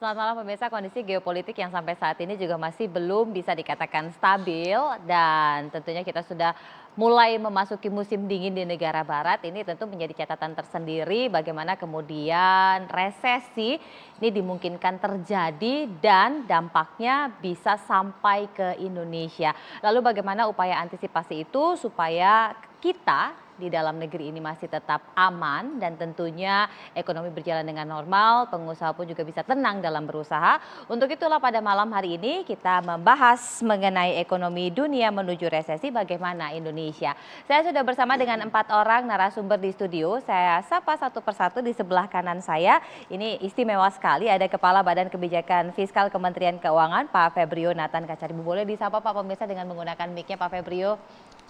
Selamat malam pemirsa, kondisi geopolitik yang sampai saat ini juga masih belum bisa dikatakan stabil dan tentunya kita sudah mulai memasuki musim dingin di negara barat. Ini tentu menjadi catatan tersendiri bagaimana kemudian resesi ini dimungkinkan terjadi dan dampaknya bisa sampai ke Indonesia. Lalu bagaimana upaya antisipasi itu supaya kita di dalam negeri ini masih tetap aman dan tentunya ekonomi berjalan dengan normal, pengusaha pun juga bisa tenang dalam berusaha. Untuk itulah pada malam hari ini kita membahas mengenai ekonomi dunia menuju resesi bagaimana Indonesia. Saya sudah bersama dengan 4 orang narasumber di studio. Saya sapa satu persatu di sebelah kanan saya. Ini istimewa sekali, ada Kepala Badan Kebijakan Fiskal Kementerian Keuangan Pak Febrio Nathan Kacaribu. Boleh disapa Pak pemirsa dengan menggunakan mic-nya Pak Febrio.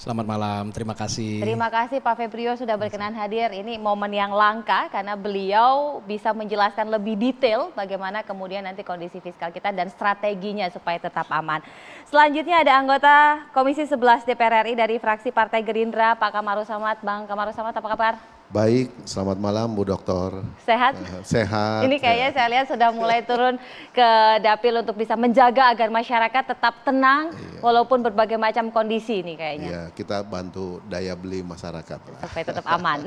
Selamat malam, terima kasih. Terima kasih Pak Febrio sudah berkenan hadir. Ini momen yang langka karena beliau bisa menjelaskan lebih detail bagaimana kemudian nanti kondisi fiskal kita dan strateginya supaya tetap aman. Selanjutnya ada anggota Komisi 11 DPR RI dari fraksi Partai Gerindra, Pak Kamarus Samad. Bang Kamarus Samad, apa kabar? Baik, selamat malam Bu Dokter. Sehat? Sehat. Ini kayaknya saya lihat sudah mulai turun ke dapil untuk bisa menjaga agar masyarakat tetap tenang walaupun berbagai macam kondisi ini kayaknya. Iya, kita bantu daya beli masyarakat. Supaya tetap aman.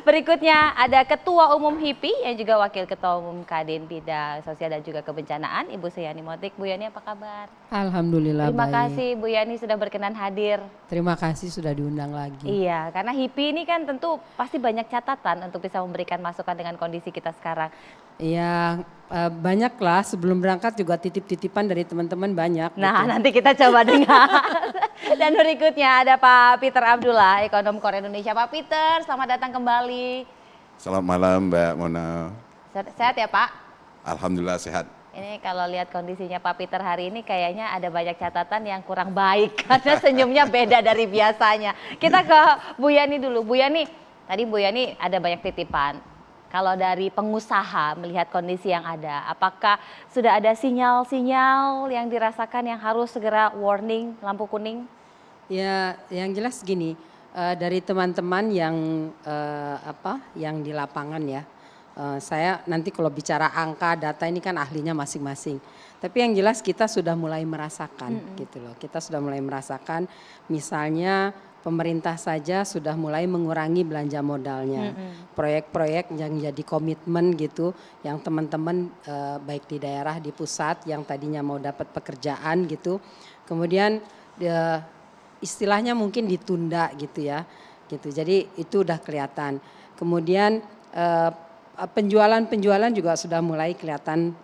Berikutnya ada Ketua Umum HIPI yang juga Wakil Ketua Umum Kadin Bidang Sosial dan juga Kebencanaan, Ibu Suyani Motik. Bu Yani apa kabar? Alhamdulillah Terima baik. kasih Bu Yani sudah berkenan hadir. Terima kasih sudah diundang lagi. Iya, karena HIPI ini kan tentu pasti banyak catatan untuk bisa memberikan masukan dengan kondisi kita sekarang. Ya banyaklah, sebelum berangkat juga titip-titipan dari teman-teman banyak. Nah gitu. nanti kita coba dengar. Dan berikutnya ada Pak Peter Abdullah, Ekonom Core Indonesia. Pak Peter, selamat datang kembali. Selamat malam Mbak Mona. Sehat ya Pak? Alhamdulillah sehat. Ini kalau lihat kondisinya Pak Peter hari ini kayaknya ada banyak catatan yang kurang baik karena senyumnya beda dari biasanya. Kita ke Bu Yani dulu. Bu Yani, tadi Bu Yani ada banyak titipan. Kalau dari pengusaha melihat kondisi yang ada, apakah sudah ada sinyal-sinyal yang dirasakan yang harus segera warning, lampu kuning? Ya yang jelas gini, dari teman-teman yang yang di lapangan ya. Saya nanti kalau bicara angka data ini kan ahlinya masing-masing. Tapi yang jelas kita sudah mulai merasakan gitu loh. Kita sudah mulai merasakan misalnya pemerintah saja sudah mulai mengurangi belanja modalnya. Proyek-proyek yang jadi komitmen gitu yang teman-teman baik di daerah di pusat yang tadinya mau dapat pekerjaan gitu. Kemudian istilahnya mungkin ditunda gitu ya. Gitu. Jadi itu udah kelihatan. Kemudian penjualan juga sudah mulai kelihatan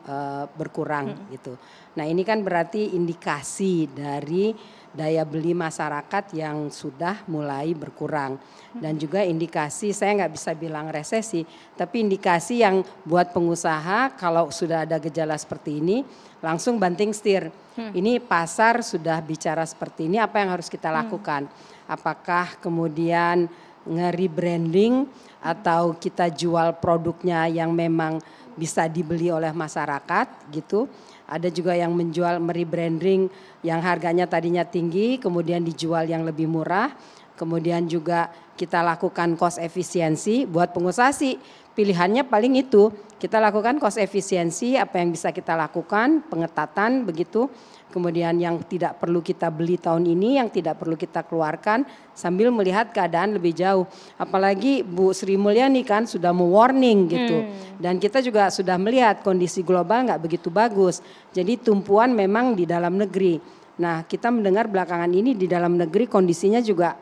berkurang gitu. Nah ini kan berarti indikasi dari daya beli masyarakat yang sudah mulai berkurang. Dan juga indikasi, saya nggak bisa bilang resesi, tapi indikasi yang buat pengusaha kalau sudah ada gejala seperti ini langsung banting setir. Ini pasar sudah bicara seperti ini, apa yang harus kita lakukan? Apakah kemudian nge-rebranding atau kita jual produknya yang memang bisa dibeli oleh masyarakat gitu. Ada juga yang menjual merebranding yang harganya tadinya tinggi kemudian dijual yang lebih murah. Kemudian juga kita lakukan cost efisiensi buat pengusaha sih pilihannya paling itu. Kita lakukan cost efisiensi apa yang bisa kita lakukan, pengetatan begitu. Kemudian yang tidak perlu kita beli tahun ini, yang tidak perlu kita keluarkan sambil melihat keadaan lebih jauh. Apalagi Bu Sri Mulyani kan sudah mewarning gitu. Dan kita juga sudah melihat kondisi global nggak begitu bagus. Jadi tumpuan memang di dalam negeri. Nah kita mendengar belakangan ini di dalam negeri kondisinya juga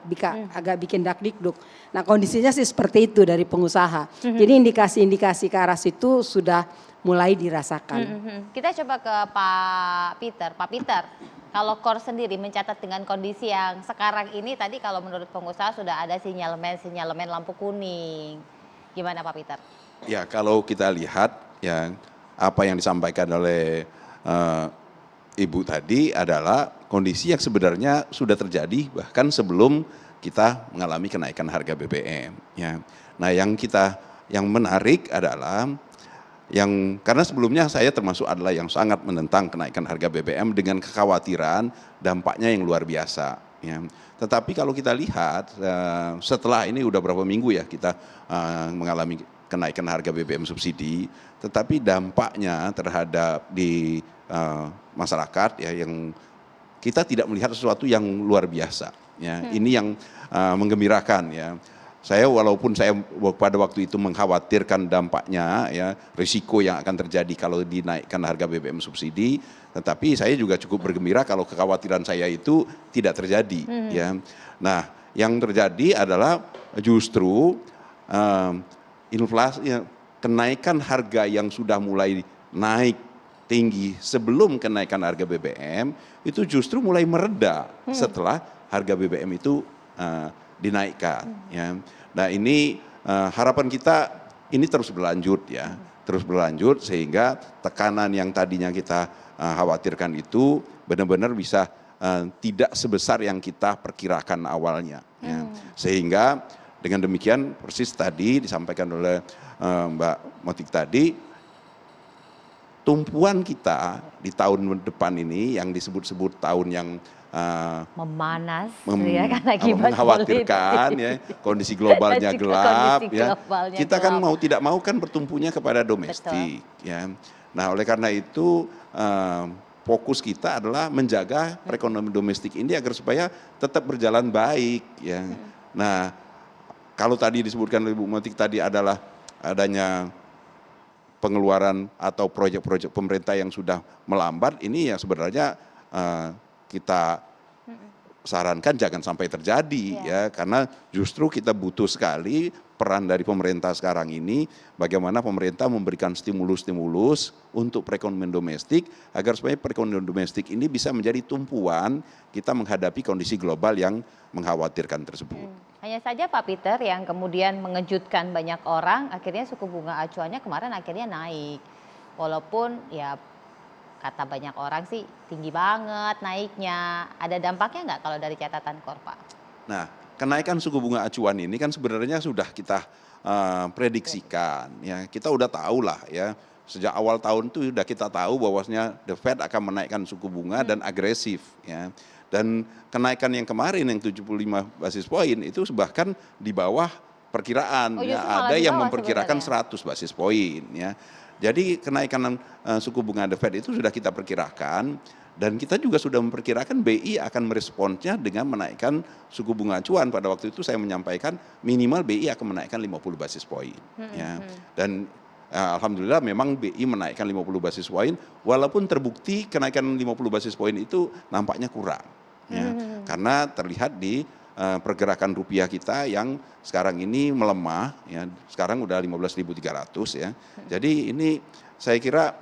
agak bikin dakdikduk. Nah kondisinya sih seperti itu dari pengusaha. Jadi indikasi-indikasi ke arah situ sudah mulai dirasakan. Kita coba ke Pak Peter. Pak Peter, kalau Core sendiri mencatat dengan kondisi yang sekarang ini tadi kalau menurut pengusaha sudah ada sinyalemen lampu kuning. Gimana Pak Peter? Ya kalau kita lihat ya apa yang disampaikan oleh Ibu tadi adalah kondisi yang sebenarnya sudah terjadi bahkan sebelum kita mengalami kenaikan harga BBM. Ya. Nah yang menarik adalah karena sebelumnya saya termasuk adalah yang sangat menentang kenaikan harga BBM dengan kekhawatiran dampaknya yang luar biasa. Ya. Tetapi kalau kita lihat setelah ini udah berapa minggu ya kita mengalami kenaikan harga BBM subsidi, tetapi dampaknya terhadap di masyarakat ya yang kita tidak melihat sesuatu yang luar biasa. Ya, ini yang menggembirakan ya. Saya walaupun saya pada waktu itu mengkhawatirkan dampaknya ya risiko yang akan terjadi kalau dinaikkan harga BBM subsidi, tetapi saya juga cukup bergembira kalau kekhawatiran saya itu tidak terjadi ya. Nah, yang terjadi adalah justru inflasi kenaikan harga yang sudah mulai naik tinggi sebelum kenaikan harga BBM itu justru mulai mereda setelah harga BBM itu dinaikkan ya. Nah ini harapan kita ini terus berlanjut ya, terus berlanjut sehingga tekanan yang tadinya kita khawatirkan itu benar-benar bisa tidak sebesar yang kita perkirakan awalnya ya. Sehingga dengan demikian persis tadi disampaikan oleh Mbak Motik tadi, tumpuan kita di tahun depan ini yang disebut-sebut tahun yang memanas ya kan akibat mengkhawatirkan ya kondisi globalnya Dan juga gelap kondisi ya globalnya kita kan gelap. mau tidak mau kan bertumpunya kepada domestik ya. Nah oleh karena itu fokus kita adalah menjaga perekonomian domestik ini agar supaya tetap berjalan baik ya. Nah kalau tadi disebutkan oleh Bu Motik tadi adalah adanya pengeluaran atau proyek-proyek pemerintah yang sudah melambat, ini yang sebenarnya kita sarankan jangan sampai terjadi ya, karena justru kita butuh sekali peran dari pemerintah sekarang ini, bagaimana pemerintah memberikan stimulus-stimulus untuk perekonomian domestik agar supaya perekonomian domestik ini bisa menjadi tumpuan kita menghadapi kondisi global yang mengkhawatirkan tersebut. Hanya saja Pak Peter yang kemudian mengejutkan banyak orang, akhirnya suku bunga acuannya kemarin akhirnya naik. Walaupun ya kata banyak orang sih tinggi banget naiknya. Ada dampaknya nggak kalau dari catatan Korpa? Nah, kenaikan suku bunga acuan ini kan sebenarnya sudah kita prediksikan. Ya, kita udah tahu lah ya. Sejak awal tahun itu sudah kita tahu bahwasanya The Fed akan menaikkan suku bunga dan agresif ya. Dan kenaikan yang kemarin yang 75 basis poin itu bahkan di bawah perkiraan ya. Ada yang memperkirakan 100 basis poin ya. Jadi kenaikan suku bunga The Fed itu sudah kita perkirakan dan kita juga sudah memperkirakan BI akan meresponsnya dengan menaikkan suku bunga acuan. Pada waktu itu saya menyampaikan minimal BI akan menaikkan 50 basis poin ya. Dan alhamdulillah memang BI menaikkan 50 basis poin walaupun terbukti kenaikan 50 basis poin itu nampaknya kurang ya. Karena terlihat di pergerakan rupiah kita yang sekarang ini melemah ya, sekarang udah 15.300 ya. Jadi ini saya kira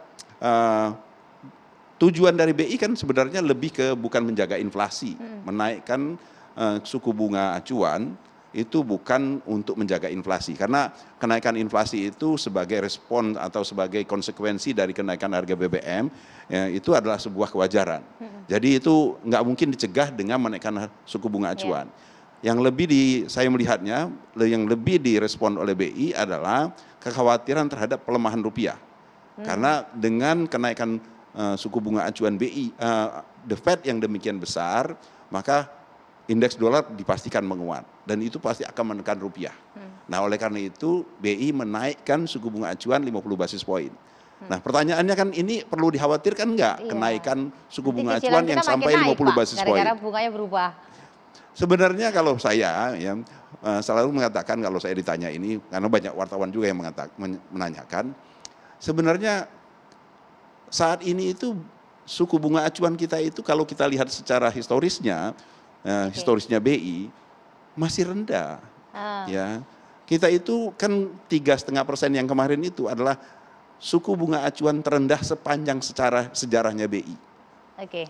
tujuan dari BI kan sebenarnya lebih ke bukan menjaga inflasi, menaikkan suku bunga acuan itu bukan untuk menjaga inflasi, karena kenaikan inflasi itu sebagai respon atau sebagai konsekuensi dari kenaikan harga BBM ya, itu adalah sebuah kewajaran. Jadi itu nggak mungkin dicegah dengan menaikkan suku bunga acuan. Yang lebih saya melihatnya yang lebih direspon oleh BI adalah kekhawatiran terhadap pelemahan rupiah. Karena dengan kenaikan suku bunga acuan BI, The Fed yang demikian besar, maka indeks dolar dipastikan menguat dan itu pasti akan menekan rupiah. Nah, oleh karena itu BI menaikkan suku bunga acuan 50 basis poin. Nah, pertanyaannya kan ini perlu dikhawatirkan enggak kenaikan suku bunga acuan yang sampai 50 basis poin? Gara-gara bunganya berubah. Sebenarnya kalau saya ya selalu mengatakan kalau saya ditanya ini, karena banyak wartawan juga yang menanyakan, sebenarnya saat ini itu suku bunga acuan kita itu kalau kita lihat secara historisnya, historisnya BI masih rendah. Ya, kita itu kan 3,5% yang kemarin itu adalah suku bunga acuan terendah sepanjang sejarahnya BI.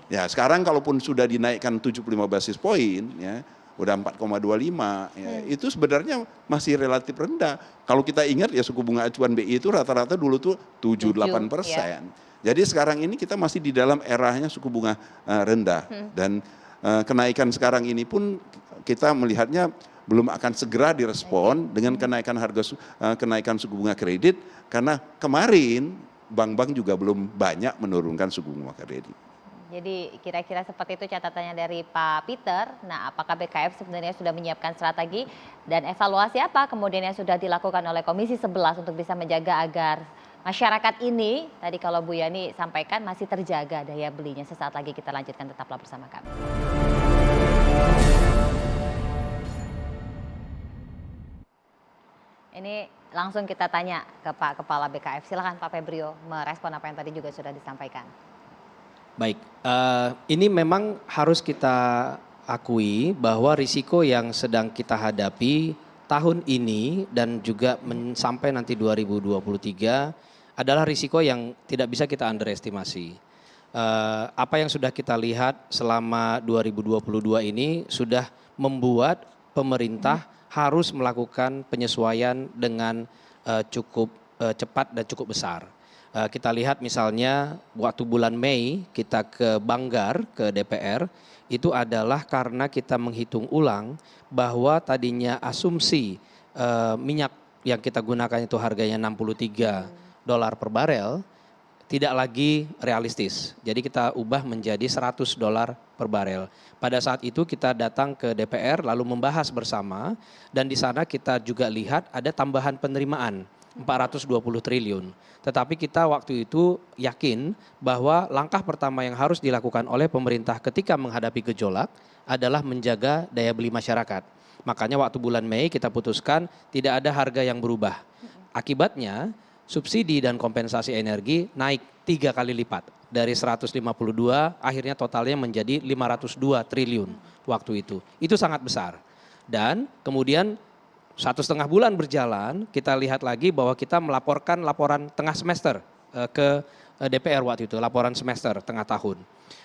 Ya sekarang kalaupun sudah dinaikkan 75 basis poin ya udah 4,25 ya, itu sebenarnya masih relatif rendah. Kalau kita ingat ya suku bunga acuan BI itu rata-rata dulu tuh 7-8%. Jadi sekarang ini kita masih di dalam eranya suku bunga rendah dan kenaikan sekarang ini pun kita melihatnya belum akan segera direspon dengan kenaikan suku bunga kredit, karena kemarin bank-bank juga belum banyak menurunkan suku bunga kredit. Jadi kira-kira seperti itu catatannya dari Pak Peter. Nah, apakah BKF sebenarnya sudah menyiapkan strategi dan evaluasi apa kemudian yang sudah dilakukan oleh Komisi 11 untuk bisa menjaga agar masyarakat ini, tadi kalau Bu Yani sampaikan masih terjaga daya belinya. Sesaat lagi kita lanjutkan, tetaplah bersama kami. Ini langsung kita tanya ke Pak Kepala BKF. Silakan Pak Febrio merespon apa yang tadi juga sudah disampaikan. Baik, ini memang harus kita akui bahwa risiko yang sedang kita hadapi tahun ini dan juga sampai nanti 2023 adalah risiko yang tidak bisa kita underestimasi. Apa yang sudah kita lihat selama 2022 ini sudah membuat pemerintah harus melakukan penyesuaian dengan cukup cepat dan cukup besar. Kita lihat misalnya waktu bulan Mei kita ke Banggar, ke DPR, itu adalah karena kita menghitung ulang bahwa tadinya asumsi minyak yang kita gunakan itu harganya $63 per barel, tidak lagi realistis. Jadi kita ubah menjadi $100 per barel. Pada saat itu kita datang ke DPR lalu membahas bersama dan di sana kita juga lihat ada tambahan penerimaan 420 triliun. Tetapi kita waktu itu yakin bahwa langkah pertama yang harus dilakukan oleh pemerintah ketika menghadapi gejolak adalah menjaga daya beli masyarakat. Makanya waktu bulan Mei kita putuskan tidak ada harga yang berubah. Akibatnya subsidi dan kompensasi energi naik 3 kali lipat. Dari 152 akhirnya totalnya menjadi 502 triliun waktu itu. Itu sangat besar. Dan kemudian 1,5 bulan berjalan, kita lihat lagi bahwa kita melaporkan laporan tengah semester ke DPR waktu itu, laporan semester tengah tahun.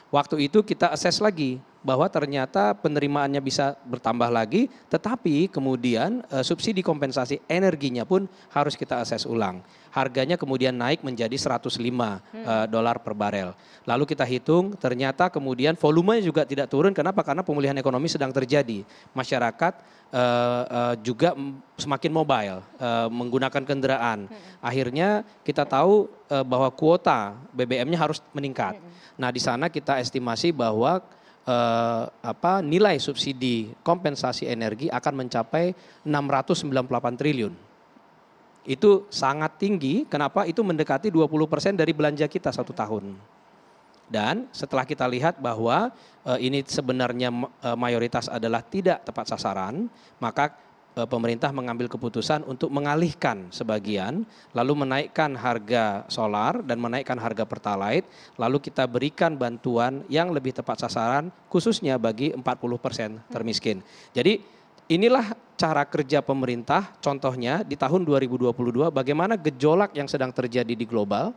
Waktu itu kita assess lagi bahwa ternyata penerimaannya bisa bertambah lagi, tetapi kemudian subsidi kompensasi energinya pun harus kita assess ulang. Harganya kemudian naik menjadi $105 per barel. Lalu kita hitung ternyata kemudian volumenya juga tidak turun, kenapa? Karena pemulihan ekonomi sedang terjadi. Masyarakat juga semakin mobile, menggunakan kendaraan. Akhirnya kita tahu bahwa kuota BBM-nya harus meningkat. Nah di sana kita estimasi bahwa nilai subsidi kompensasi energi akan mencapai 698 triliun. Itu sangat tinggi, kenapa? Itu mendekati 20% dari belanja kita 1 tahun. Dan setelah kita lihat bahwa ini sebenarnya mayoritas adalah tidak tepat sasaran, maka pemerintah mengambil keputusan untuk mengalihkan sebagian, lalu menaikkan harga solar dan menaikkan harga pertalite, lalu kita berikan bantuan yang lebih tepat sasaran khususnya bagi 40% termiskin. Jadi inilah cara kerja pemerintah, contohnya di tahun 2022 bagaimana gejolak yang sedang terjadi di global.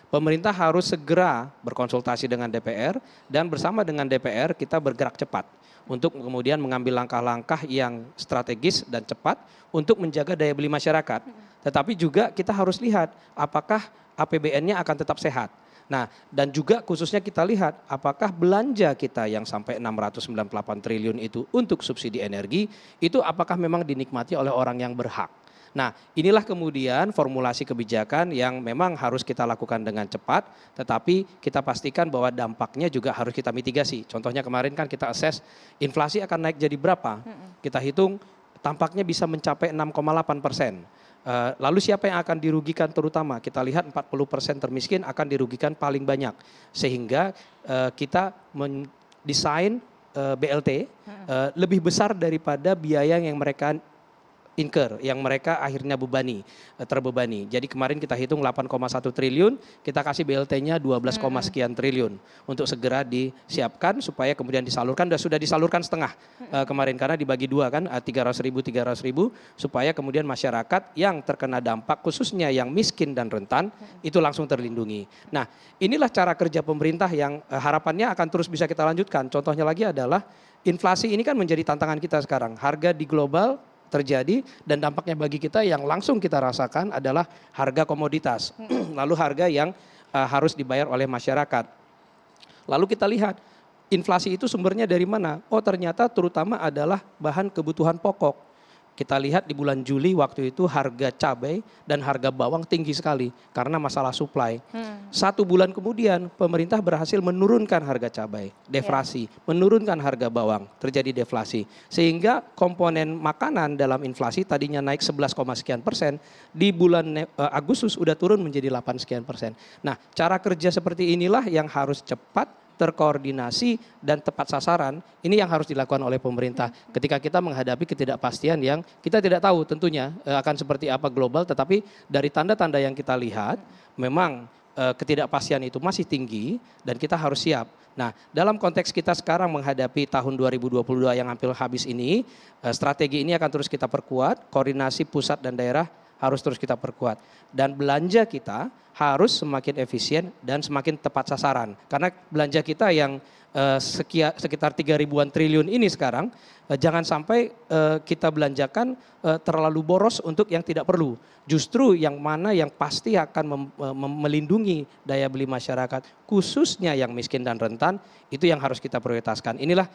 Pemerintah harus segera berkonsultasi dengan DPR dan bersama dengan DPR kita bergerak cepat untuk kemudian mengambil langkah-langkah yang strategis dan cepat untuk menjaga daya beli masyarakat. Tetapi juga kita harus lihat apakah APBN-nya akan tetap sehat. Nah, dan juga khususnya kita lihat apakah belanja kita yang sampai 698 triliun itu untuk subsidi energi itu apakah memang dinikmati oleh orang yang berhak. Nah, inilah kemudian formulasi kebijakan yang memang harus kita lakukan dengan cepat, tetapi kita pastikan bahwa dampaknya juga harus kita mitigasi. Contohnya kemarin kan kita assess inflasi akan naik jadi berapa, kita hitung tampaknya bisa mencapai 6,8%. Lalu siapa yang akan dirugikan terutama? Kita lihat 40% termiskin akan dirugikan paling banyak. Sehingga kita mendesain BLT lebih besar daripada biaya yang mereka incur, yang mereka akhirnya terbebani. Jadi kemarin kita hitung 8,1 triliun, kita kasih BLT-nya 12, sekian triliun untuk segera disiapkan supaya kemudian disalurkan, dan sudah disalurkan setengah kemarin karena dibagi dua kan, 300 ribu, supaya kemudian masyarakat yang terkena dampak khususnya yang miskin dan rentan itu langsung terlindungi. Nah inilah cara kerja pemerintah yang harapannya akan terus bisa kita lanjutkan. Contohnya lagi adalah inflasi ini kan menjadi tantangan kita sekarang, harga di global terjadi dan dampaknya bagi kita yang langsung kita rasakan adalah harga komoditas, lalu harga yang harus dibayar oleh masyarakat. Lalu kita lihat inflasi itu sumbernya dari mana? Oh ternyata terutama adalah bahan kebutuhan pokok. Kita lihat di bulan Juli waktu itu harga cabai dan harga bawang tinggi sekali karena masalah supply. 1 bulan kemudian pemerintah berhasil menurunkan harga cabai, deflasi, menurunkan harga bawang, terjadi deflasi. Sehingga komponen makanan dalam inflasi tadinya naik 11, sekian persen, di bulan Agustus udah turun menjadi 8 sekian persen. Nah, cara kerja seperti inilah yang harus cepat, terkoordinasi dan tepat sasaran, ini yang harus dilakukan oleh pemerintah ketika kita menghadapi ketidakpastian yang kita tidak tahu tentunya akan seperti apa global, tetapi dari tanda-tanda yang kita lihat memang ketidakpastian itu masih tinggi dan kita harus siap. Nah, dalam konteks kita sekarang menghadapi tahun 2022 yang hampir habis ini, strategi ini akan terus kita perkuat, koordinasi pusat dan daerah harus terus kita perkuat. Dan belanja kita harus semakin efisien dan semakin tepat sasaran. Karena belanja kita yang sekitar 3 ribuan triliun ini sekarang, jangan sampai kita belanjakan terlalu boros untuk yang tidak perlu. Justru yang mana yang pasti akan melindungi daya beli masyarakat, khususnya yang miskin dan rentan, itu yang harus kita prioritaskan. Inilah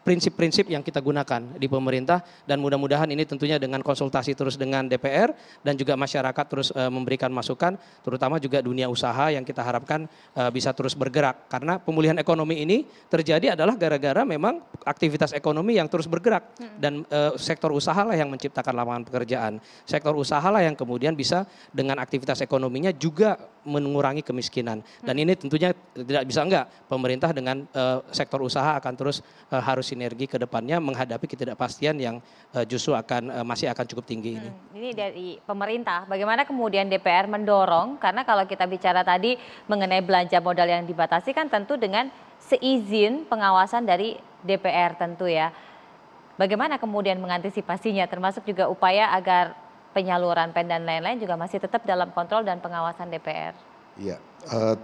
prinsip-prinsip yang kita gunakan di pemerintah dan mudah-mudahan ini tentunya dengan konsultasi terus dengan DPR dan juga masyarakat terus memberikan masukan, terutama juga dunia usaha yang kita harapkan bisa terus bergerak. Karena pemulihan ekonomi ini terjadi adalah gara-gara memang aktivitas ekonomi yang terus bergerak dan sektor usaha lah yang menciptakan lapangan pekerjaan. Sektor usaha lah yang kemudian bisa dengan aktivitas ekonominya juga mengurangi kemiskinan. Dan ini tentunya tidak bisa enggak, pemerintah dengan sektor usaha akan terus harus sinergi ke depannya menghadapi ketidakpastian yang justru masih akan cukup tinggi ini. Ini dari pemerintah, bagaimana kemudian DPR mendorong, karena kalau kita bicara tadi mengenai belanja modal yang dibatasi kan tentu dengan seizin pengawasan dari DPR tentu ya. Bagaimana kemudian mengantisipasinya, termasuk juga upaya agar penyaluran PEN dan lain-lain juga masih tetap dalam kontrol dan pengawasan DPR? Iya,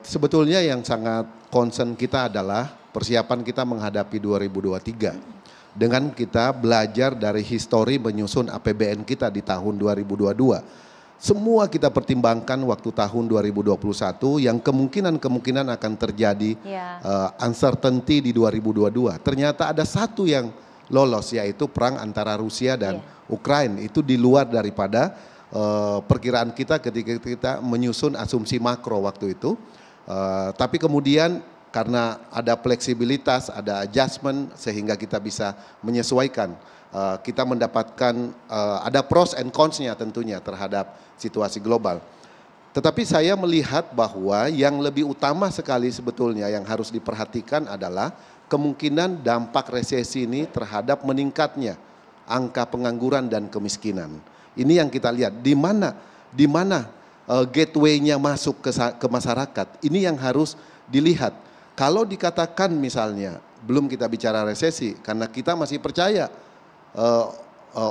sebetulnya yang sangat concern kita adalah persiapan kita menghadapi 2023. Dengan kita belajar dari histori menyusun APBN kita di tahun 2022. Semua kita pertimbangkan waktu tahun 2021 yang kemungkinan akan terjadi uncertainty di 2022. Ternyata ada satu yang lolos, yaitu perang antara Rusia dan Ukraina. Itu di luar daripada perkiraan kita ketika kita menyusun asumsi makro waktu itu. Tapi kemudian karena ada fleksibilitas, ada adjustment sehingga kita bisa menyesuaikan. Kita mendapatkan ada pros and cons-nya tentunya terhadap situasi global. Tetapi saya melihat bahwa yang lebih utama sekali sebetulnya yang harus diperhatikan adalah kemungkinan dampak resesi ini terhadap meningkatnya angka pengangguran dan kemiskinan. Ini yang kita lihat, di mana gateway-nya masuk ke masyarakat. Ini yang harus dilihat. Kalau dikatakan misalnya, belum kita bicara resesi, karena kita masih percaya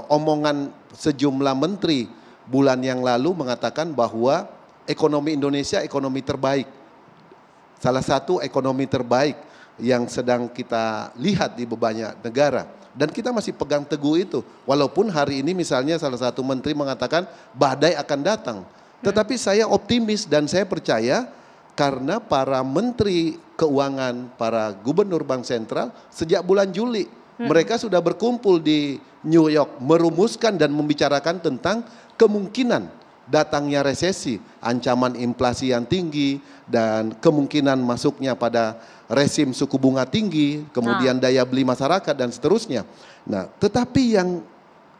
omongan sejumlah menteri bulan yang lalu mengatakan bahwa ekonomi Indonesia ekonomi terbaik. Salah satu ekonomi terbaik yang sedang kita lihat di banyak negara. Dan kita masih pegang teguh itu. Walaupun hari ini misalnya salah satu menteri mengatakan badai akan datang. Tetapi saya optimis dan saya percaya karena para menteri keuangan, para gubernur bank sentral sejak bulan Juli. Mereka sudah berkumpul di New York merumuskan dan membicarakan tentang kemungkinan datangnya resesi, ancaman inflasi yang tinggi dan kemungkinan masuknya pada rezim suku bunga tinggi, kemudian daya beli masyarakat dan seterusnya. Nah, tetapi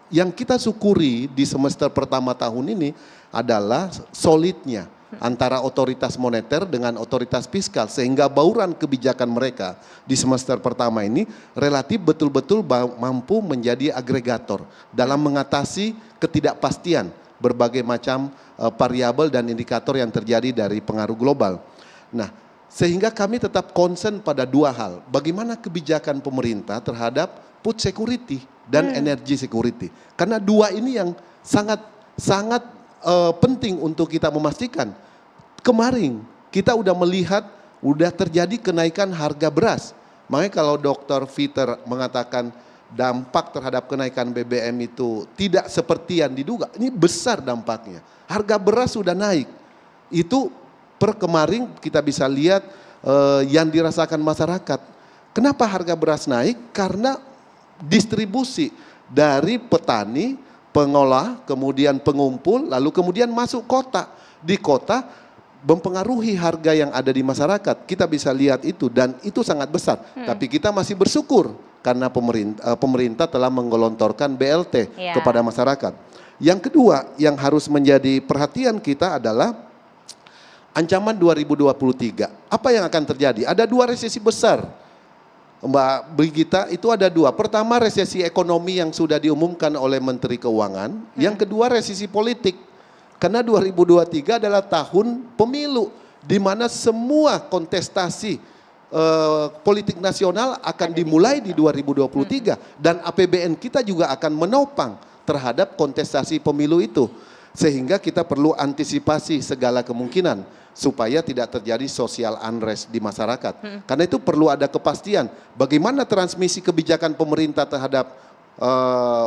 yang kita syukuri di semester pertama tahun ini adalah solidnya antara otoritas moneter dengan otoritas fiskal sehingga bauran kebijakan mereka di semester pertama ini relatif betul-betul mampu menjadi agregator dalam mengatasi ketidakpastian berbagai macam variabel dan indikator yang terjadi dari pengaruh global. Nah, sehingga kami tetap concern pada dua hal. Bagaimana kebijakan pemerintah terhadap food security dan energy security. Karena dua ini yang sangat penting untuk kita memastikan. Kemarin kita udah melihat, udah terjadi kenaikan harga beras. Makanya kalau Dr. Peter mengatakan dampak terhadap kenaikan BBM itu tidak seperti yang diduga. Ini besar dampaknya. Harga beras sudah naik. Itu per kemarin kita bisa lihat yang dirasakan masyarakat. Kenapa harga beras naik? Karena distribusi dari petani, pengolah, kemudian pengumpul, lalu kemudian masuk kota. Di kota mempengaruhi harga yang ada di masyarakat. Kita bisa lihat itu dan itu sangat besar. Tapi kita masih bersyukur karena pemerintah telah menggelontorkan BLT kepada masyarakat. Yang kedua yang harus menjadi perhatian kita adalah ancaman 2023. Apa yang akan terjadi? Ada 2 resesi besar. Mbak Brigita, itu ada 2. Pertama resesi ekonomi yang sudah diumumkan oleh Menteri Keuangan. Yang kedua resesi politik. Karena 2023 adalah tahun pemilu. Di mana semua kontestasi politik nasional akan dimulai di 2023. Dan APBN kita juga akan menopang terhadap kontestasi pemilu itu. Sehingga kita perlu antisipasi segala kemungkinan supaya tidak terjadi social unrest di masyarakat. Karena itu perlu ada kepastian bagaimana transmisi kebijakan pemerintah terhadap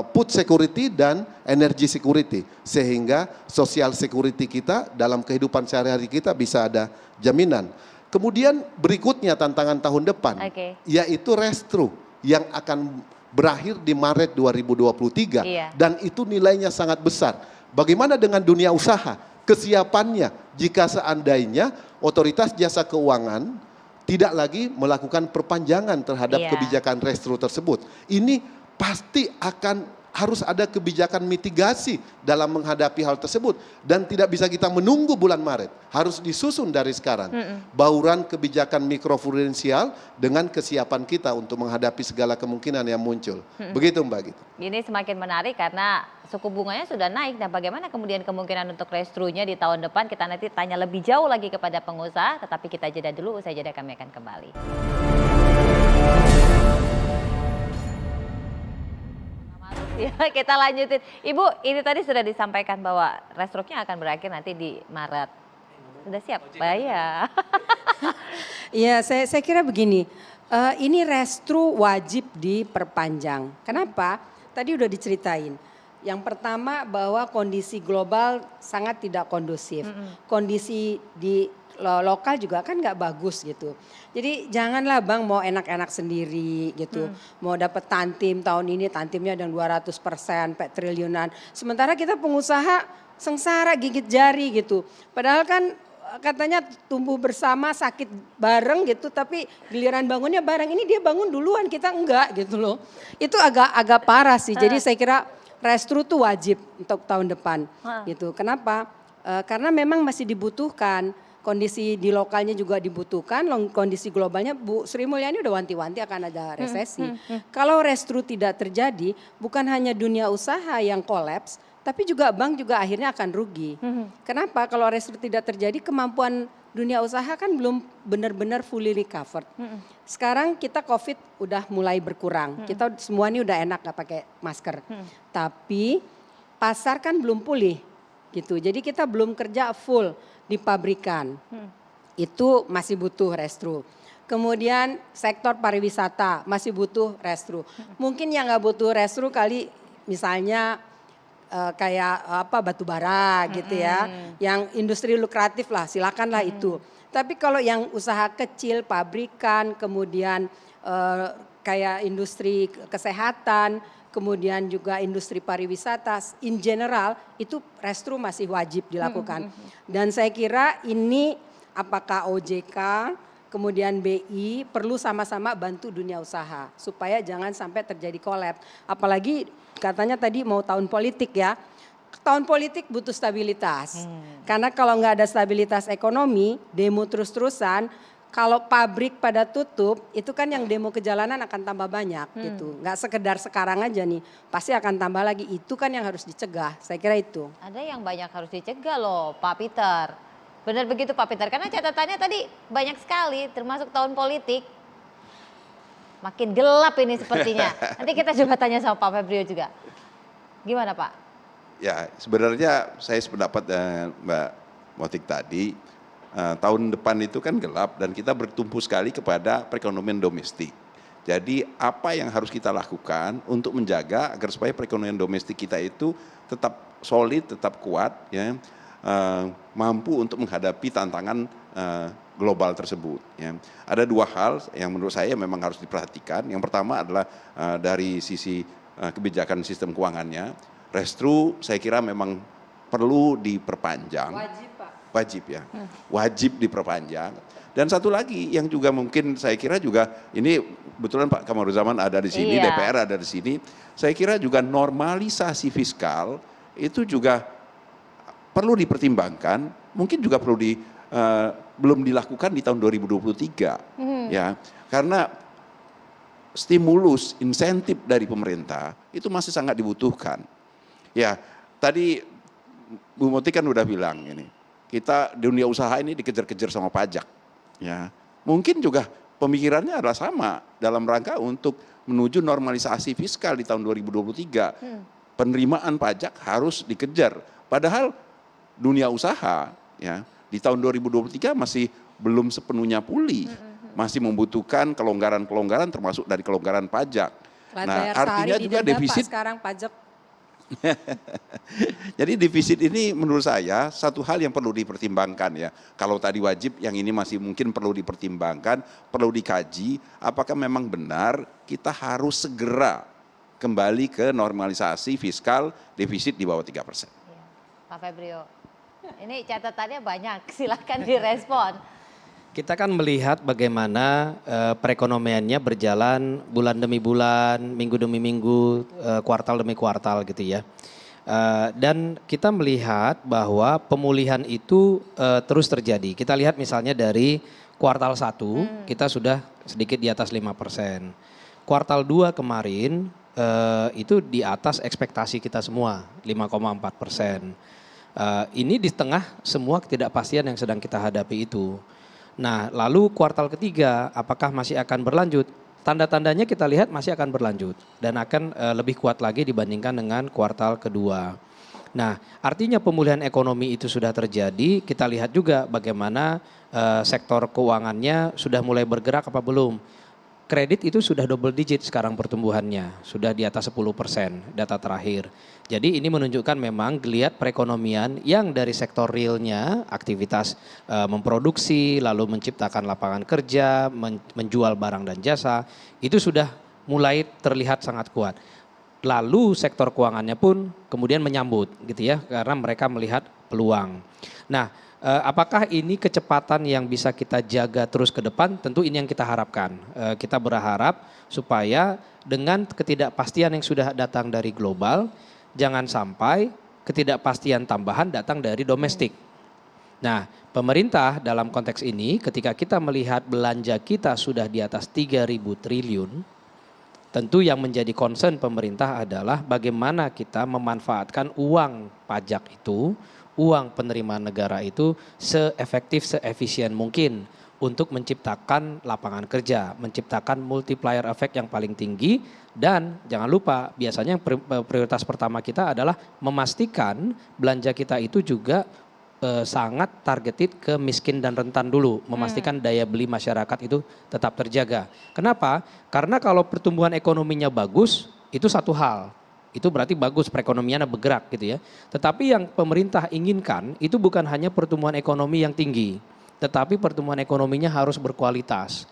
food security dan energy security. Sehingga social security kita dalam kehidupan sehari-hari kita bisa ada jaminan. Kemudian berikutnya tantangan tahun depan, yaitu restru yang akan berakhir di Maret 2023. Dan itu nilainya sangat besar. Bagaimana dengan dunia usaha? Kesiapannya jika seandainya otoritas jasa keuangan tidak lagi melakukan perpanjangan terhadap kebijakan restru tersebut. Ini pasti harus ada kebijakan mitigasi dalam menghadapi hal tersebut. Dan tidak bisa kita menunggu bulan Maret. Harus disusun dari sekarang. Bauran kebijakan mikroprudensial dengan kesiapan kita untuk menghadapi segala kemungkinan yang muncul. Begitu Mbak Gita. Ini semakin menarik karena suku bunganya sudah naik. Nah bagaimana kemudian kemungkinan untuk restrunya di tahun depan? Kita nanti tanya lebih jauh lagi kepada pengusaha. Tetapi kita jeda dulu, usai jeda kami akan kembali. Ya, kita lanjutin. Ibu, ini tadi sudah disampaikan bahwa restruknya akan berakhir nanti di Maret. Sudah siap? Bayar. Iya, saya kira begini. Ini restru wajib diperpanjang. Kenapa? Tadi udah diceritain. Yang pertama bahwa kondisi global sangat tidak kondusif. Kondisi di lokal juga kan nggak bagus gitu. Jadi janganlah Bang mau enak-enak sendiri gitu. Mau dapat tantim tahun ini, tantimnya yang 200%, triliunan. Sementara kita pengusaha sengsara gigit jari gitu. Padahal kan katanya tumbuh bersama, sakit bareng gitu, tapi giliran bangunnya bareng. Ini dia bangun duluan, kita enggak gitu loh. Itu agak parah sih. Jadi saya kira restru tuh wajib untuk tahun depan gitu. Kenapa? Karena memang masih dibutuhkan. Kondisi di lokalnya juga dibutuhkan, kondisi globalnya Bu Sri Mulyani udah wanti-wanti akan ada resesi. Kalau restru tidak terjadi, bukan hanya dunia usaha yang kolaps, tapi juga bank juga akhirnya akan rugi. Kenapa? Kalau restru tidak terjadi, kemampuan dunia usaha kan belum benar-benar fully recovered. Sekarang kita COVID udah mulai berkurang, kita semua ini udah enak gak pakai masker. Tapi pasar kan belum pulih gitu, jadi kita belum kerja full di pabrikan, itu masih butuh restru. Kemudian sektor pariwisata masih butuh restru. Mungkin yang nggak butuh restru kali misalnya kayak batu bara gitu ya, yang industri lukratif lah, silakanlah itu. Tapi kalau yang usaha kecil, pabrikan, kemudian kayak industri kesehatan, kemudian juga industri pariwisata, in general itu restru masih wajib dilakukan. Dan saya kira ini apakah OJK, kemudian BI perlu sama-sama bantu dunia usaha supaya jangan sampai terjadi kolaps. Apalagi katanya tadi mau tahun politik ya, tahun politik butuh stabilitas. Karena kalau nggak ada stabilitas ekonomi, demo terus-terusan, kalau pabrik pada tutup, itu kan yang demo ke jalanan akan tambah banyak gitu. Nggak sekedar sekarang aja nih, pasti akan tambah lagi. Itu kan yang harus dicegah, saya kira itu. Ada yang banyak harus dicegah loh Pak Peter. Benar begitu Pak Peter, karena catatannya tadi banyak sekali, termasuk tahun politik. Makin gelap ini sepertinya. Nanti kita coba tanya sama Pak Febrio juga. Gimana Pak? Ya sebenarnya saya sependapat dengan Mbak Motik tadi. Tahun depan itu kan gelap dan kita bertumpu sekali kepada perekonomian domestik. Jadi apa yang harus kita lakukan untuk menjaga agar supaya perekonomian domestik kita itu tetap solid, tetap kuat, ya, mampu untuk menghadapi tantangan global tersebut. Ya. Ada 2 hal yang menurut saya memang harus diperhatikan. Yang pertama adalah dari sisi kebijakan sistem keuangannya. Restru saya kira memang perlu diperpanjang. Wajib Pak. Wajib ya, wajib diperpanjang. Dan satu lagi yang juga mungkin saya kira juga ini kebetulan Pak Kamaruzzaman ada di sini, Iya. DPR ada di sini. Saya kira juga normalisasi fiskal itu juga perlu dipertimbangkan, mungkin juga perlu belum dilakukan di tahun 2023 ya. Karena stimulus, insentif dari pemerintah itu masih sangat dibutuhkan. Ya, tadi Bu Moti kan udah bilang ini, kita dunia usaha ini dikejar-kejar sama pajak. Ya, mungkin juga pemikirannya adalah sama dalam rangka untuk menuju normalisasi fiskal di tahun 2023. Penerimaan pajak harus dikejar. Padahal dunia usaha ya di tahun 2023 masih belum sepenuhnya pulih. Masih membutuhkan kelonggaran-kelonggaran termasuk dari kelonggaran pajak. Bayar artinya sehari juga didenda, Pak, defisit. sekarang pajak. Jadi defisit ini menurut saya satu hal yang perlu dipertimbangkan ya. Kalau tadi wajib, yang ini masih mungkin perlu dipertimbangkan, perlu dikaji apakah memang benar kita harus segera kembali ke normalisasi fiskal defisit di bawah 3%. Iya. Pak Febrio, ini catatannya banyak, silahkan direspon. Kita kan melihat bagaimana perekonomiannya berjalan bulan demi bulan, minggu demi minggu, kuartal demi kuartal gitu ya. Dan kita melihat bahwa pemulihan itu terus terjadi. Kita lihat misalnya dari kuartal 1 kita sudah sedikit di atas 5%. Kuartal 2 kemarin itu di atas ekspektasi kita semua, 5,4%. Ini di tengah semua ketidakpastian yang sedang kita hadapi itu. Nah, lalu kuartal ketiga apakah masih akan berlanjut? Tanda-tandanya kita lihat masih akan berlanjut dan akan lebih kuat lagi dibandingkan dengan kuartal kedua. Nah, artinya pemulihan ekonomi itu sudah terjadi. Kita lihat juga bagaimana sektor keuangannya sudah mulai bergerak apa belum. Kredit itu sudah double digit sekarang pertumbuhannya, sudah di atas 10% data terakhir. Jadi ini menunjukkan memang geliat perekonomian yang dari sektor realnya, aktivitas memproduksi, lalu menciptakan lapangan kerja, menjual barang dan jasa, itu sudah mulai terlihat sangat kuat. Lalu sektor keuangannya pun kemudian menyambut gitu ya, karena mereka melihat peluang. Nah, apakah ini kecepatan yang bisa kita jaga terus ke depan? Tentu ini yang kita harapkan. Kita berharap supaya dengan ketidakpastian yang sudah datang dari global, jangan sampai ketidakpastian tambahan datang dari domestik. Nah, pemerintah dalam konteks ini ketika kita melihat belanja kita sudah di atas 3.000 triliun, tentu yang menjadi concern pemerintah adalah bagaimana kita memanfaatkan uang pajak itu, uang penerimaan negara itu seefektif, seefisien mungkin untuk menciptakan lapangan kerja, menciptakan multiplier effect yang paling tinggi. Dan jangan lupa biasanya prioritas pertama kita adalah memastikan belanja kita itu juga sangat targeted ke miskin dan rentan dulu, memastikan daya beli masyarakat itu tetap terjaga. Kenapa? Karena kalau pertumbuhan ekonominya bagus itu satu hal. Itu berarti bagus perekonomiannya bergerak gitu ya. Tetapi yang pemerintah inginkan itu bukan hanya pertumbuhan ekonomi yang tinggi, tetapi pertumbuhan ekonominya harus berkualitas.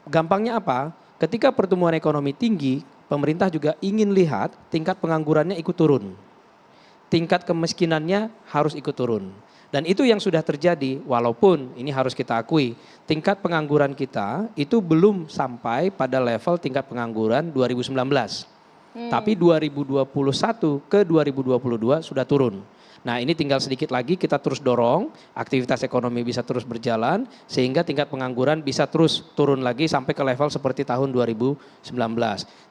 Gampangnya apa? Ketika pertumbuhan ekonomi tinggi, pemerintah juga ingin lihat tingkat penganggurannya ikut turun. Tingkat kemiskinannya harus ikut turun. Dan itu yang sudah terjadi, walaupun ini harus kita akui, tingkat pengangguran kita itu belum sampai pada level tingkat pengangguran 2019. Tapi 2021 ke 2022 sudah turun. Nah, ini tinggal sedikit lagi kita terus dorong, aktivitas ekonomi bisa terus berjalan, sehingga tingkat pengangguran bisa terus turun lagi sampai ke level seperti tahun 2019.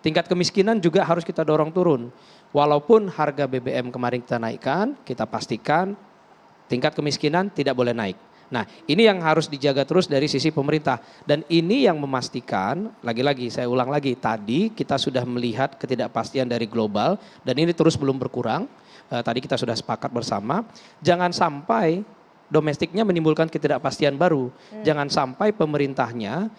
Tingkat kemiskinan juga harus kita dorong turun. Walaupun harga BBM kemarin kita naikkan, kita pastikan tingkat kemiskinan tidak boleh naik. Nah, ini yang harus dijaga terus dari sisi pemerintah. Dan ini yang memastikan, lagi-lagi saya ulang lagi, tadi kita sudah melihat ketidakpastian dari global dan ini terus belum berkurang. Tadi kita sudah sepakat bersama, jangan sampai domestiknya menimbulkan ketidakpastian baru. Jangan sampai pemerintahnya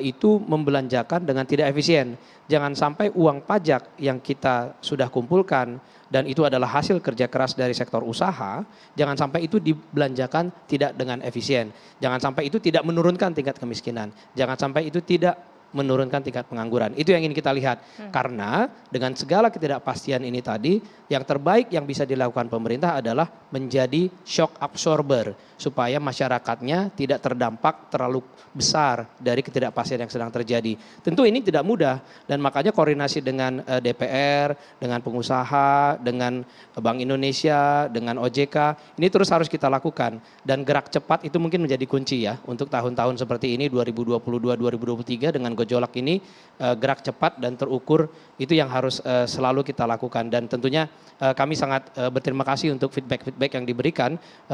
itu membelanjakan dengan tidak efisien. Jangan sampai uang pajak yang kita sudah kumpulkan dan itu adalah hasil kerja keras dari sektor usaha, jangan sampai itu dibelanjakan tidak dengan efisien. Jangan sampai itu tidak menurunkan tingkat kemiskinan. Jangan sampai itu tidak menurunkan tingkat pengangguran. Itu yang ingin kita lihat. Karena dengan segala ketidakpastian ini tadi, yang terbaik yang bisa dilakukan pemerintah adalah menjadi shock absorber supaya masyarakatnya tidak terdampak terlalu besar dari ketidakpastian yang sedang terjadi. Tentu ini tidak mudah dan makanya koordinasi dengan DPR, dengan pengusaha, dengan Bank Indonesia, dengan OJK, ini terus harus kita lakukan. Dan gerak cepat itu mungkin menjadi kunci ya untuk tahun-tahun seperti ini 2022-2023 dengan gejolak ini, gerak cepat dan terukur itu yang harus selalu kita lakukan. Dan tentunya kami sangat berterima kasih untuk feedback-feedback yang diberikan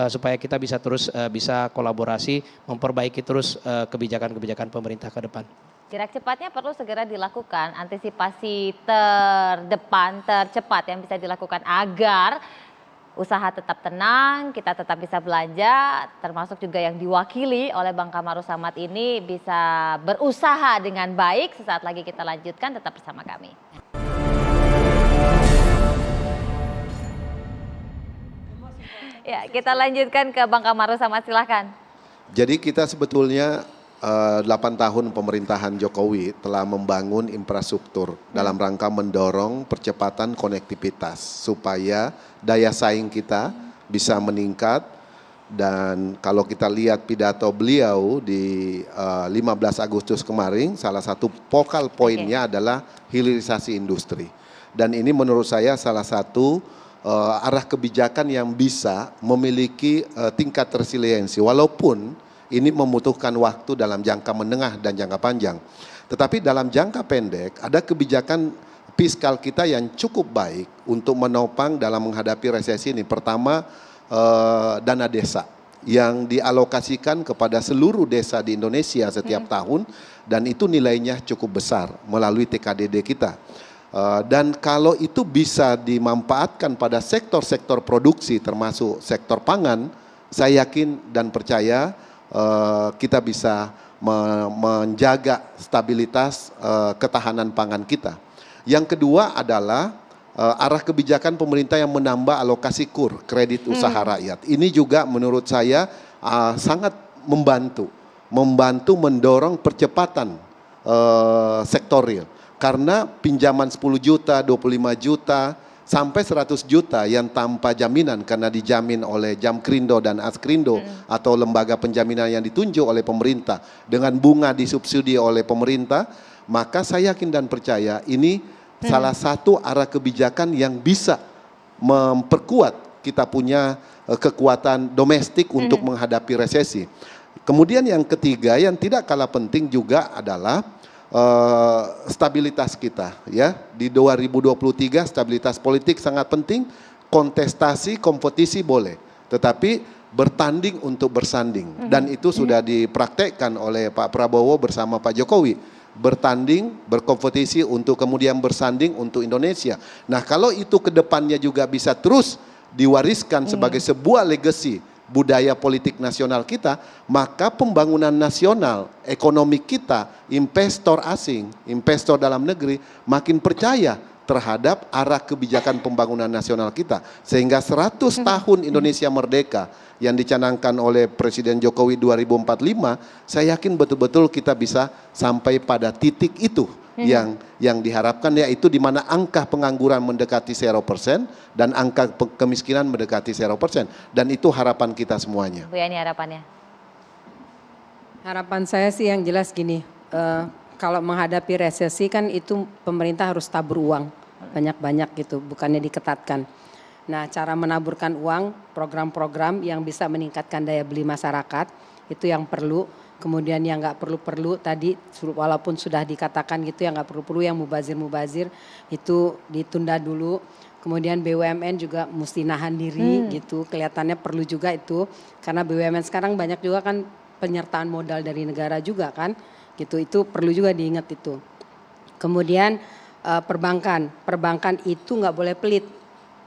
supaya kita bisa terus bisa kolaborasi memperbaiki terus kebijakan-kebijakan pemerintah ke depan. Gerak cepatnya perlu segera dilakukan, antisipasi terdepan, tercepat yang bisa dilakukan agar usaha tetap tenang, kita tetap bisa belanja, termasuk juga yang diwakili oleh Bang Kamarus Samad ini bisa berusaha dengan baik. Sesaat lagi kita lanjutkan, tetap bersama kami. Ya, kita lanjutkan ke Bang Kamarus Samad, silahkan. Jadi kita sebetulnya 8 tahun pemerintahan Jokowi telah membangun infrastruktur dalam rangka mendorong percepatan konektivitas supaya daya saing kita bisa meningkat. Dan kalau kita lihat pidato beliau di 15 Agustus kemarin, salah satu focal poinnya adalah hilirisasi industri. Dan ini menurut saya salah satu arah kebijakan yang bisa memiliki tingkat resiliensi walaupun ini membutuhkan waktu dalam jangka menengah dan jangka panjang. Tetapi dalam jangka pendek ada kebijakan fiskal kita yang cukup baik untuk menopang dalam menghadapi resesi ini. Pertama, dana desa yang dialokasikan kepada seluruh desa di Indonesia setiap tahun dan itu nilainya cukup besar melalui TKDD kita. Dan kalau itu bisa dimanfaatkan pada sektor-sektor produksi termasuk sektor pangan, saya yakin dan percaya kita bisa menjaga stabilitas ketahanan pangan kita. Yang kedua adalah arah kebijakan pemerintah yang menambah alokasi KUR, kredit usaha rakyat. Ini juga menurut saya sangat membantu mendorong percepatan sektor real. Karena pinjaman 10 juta, 25 juta, sampai 100 juta yang tanpa jaminan karena dijamin oleh Jamkrindo dan Askrindo atau lembaga penjaminan yang ditunjuk oleh pemerintah dengan bunga disubsidi oleh pemerintah, maka saya yakin dan percaya ini salah satu arah kebijakan yang bisa memperkuat kita punya kekuatan domestik untuk menghadapi resesi. Kemudian yang ketiga yang tidak kalah penting juga adalah stabilitas kita ya. Di 2023 stabilitas politik sangat penting, kontestasi, kompetisi boleh, tetapi bertanding untuk bersanding dan itu sudah dipraktekkan oleh Pak Prabowo bersama Pak Jokowi. Bertanding, berkompetisi untuk kemudian bersanding untuk Indonesia. Nah, kalau itu ke depannya juga bisa terus diwariskan sebagai sebuah legacy budaya politik nasional kita, maka pembangunan nasional, ekonomi kita, investor asing, investor dalam negeri makin percaya terhadap arah kebijakan pembangunan nasional kita. Sehingga 100 tahun Indonesia merdeka yang dicanangkan oleh Presiden Jokowi 2045, saya yakin betul-betul kita bisa sampai pada titik itu yang diharapkan, yaitu di mana angka pengangguran mendekati 0% dan angka kemiskinan mendekati 0%. Dan itu harapan kita semuanya. Bu Yani, harapannya? Harapan saya sih yang jelas gini, kalau menghadapi resesi kan itu pemerintah harus tabur uang banyak-banyak gitu, bukannya diketatkan. Nah, cara menaburkan uang, program-program yang bisa meningkatkan daya beli masyarakat itu yang perlu. Kemudian yang nggak perlu-perlu tadi walaupun sudah dikatakan gitu yang nggak perlu-perlu, yang mubazir-mubazir itu ditunda dulu. Kemudian BUMN juga mesti nahan diri gitu, kelihatannya perlu juga itu karena BUMN sekarang banyak juga kan penyertaan modal dari negara juga kan gitu, itu perlu juga diingat itu. Kemudian perbankan itu nggak boleh pelit,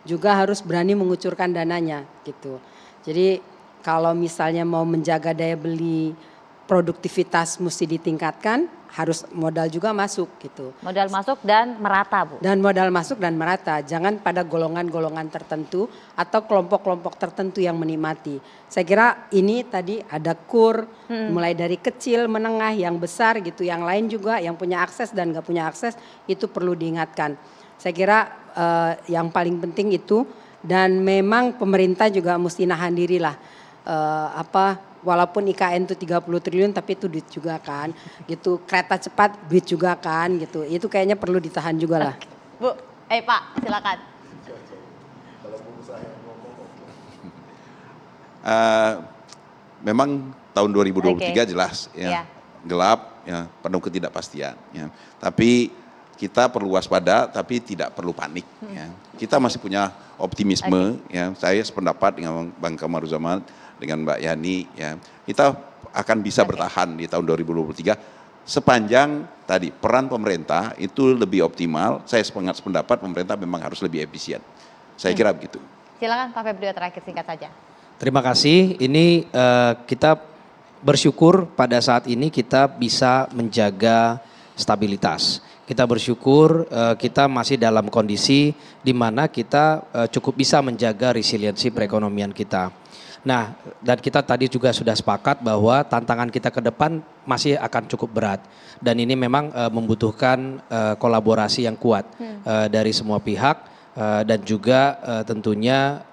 juga harus berani mengucurkan dananya gitu. Jadi kalau misalnya mau menjaga daya beli produktivitas mesti ditingkatkan, harus modal juga masuk gitu. Modal masuk dan merata, Bu. Dan modal masuk dan merata, jangan pada golongan-golongan tertentu atau kelompok-kelompok tertentu yang menikmati. Saya kira ini tadi ada KUR, mulai dari kecil, menengah, yang besar gitu, yang lain juga yang punya akses dan nggak punya akses itu perlu diingatkan. Saya kira yang paling penting itu, dan memang pemerintah juga mesti nahan diri lah. Walaupun IKN itu 30 triliun tapi itu duit juga kan gitu, kereta cepat duit juga kan gitu, itu kayaknya perlu ditahan juga lah. Bu, Pak silakan. Memang tahun 2023 jelas Iya. ya, gelap ya, penuh ketidakpastian ya. Tapi kita perlu waspada tapi tidak perlu panik ya. Kita masih punya optimisme ya. Saya sependapat dengan Bang Kamaruzaman, dengan Mbak Yani ya. Kita akan bisa bertahan di tahun 2023 sepanjang tadi peran pemerintah itu lebih optimal. Saya sependapat pemerintah memang harus lebih efisien. Saya kira begitu. Silakan Pak Febrio, terakhir singkat saja. Terima kasih. Ini kita bersyukur pada saat ini kita bisa menjaga stabilitas. Kita bersyukur kita masih dalam kondisi di mana kita cukup bisa menjaga resiliensi perekonomian kita. Nah, dan kita tadi juga sudah sepakat bahwa tantangan kita ke depan masih akan cukup berat. Dan ini memang membutuhkan kolaborasi yang kuat dari semua pihak dan juga tentunya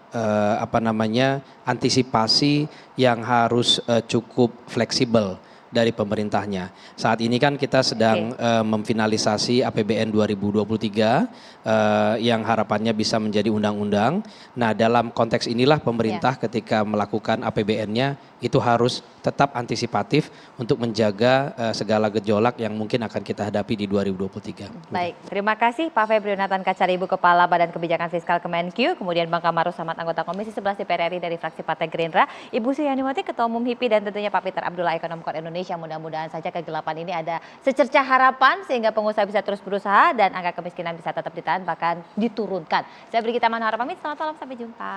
antisipasi yang harus cukup fleksibel dari pemerintahnya. Saat ini kan kita sedang memfinalisasi APBN 2023 yang harapannya bisa menjadi undang-undang. Nah, dalam konteks inilah pemerintah ketika melakukan APBN-nya itu harus tetap antisipatif untuk menjaga segala gejolak yang mungkin akan kita hadapi di 2023. Baik, terima kasih Pak Febrio Nathan Kacari, Ibu Kepala Badan Kebijakan Fiskal Kemenkyu, kemudian Bang Kamarus Samad, anggota Komisi 11 DPR RI dari fraksi Partai Gerindra, Ibu Suyanti, Ketua Umum HIPI, dan tentunya Pak Peter Abdullah, Ekonom Kor Indonesia. Mudah-mudahan saja kegelapan ini ada secercah harapan sehingga pengusaha bisa terus berusaha dan angka kemiskinan bisa tetap ditahan bahkan diturunkan. Saya Brigita Manhara pamit, selamat malam, sampai jumpa.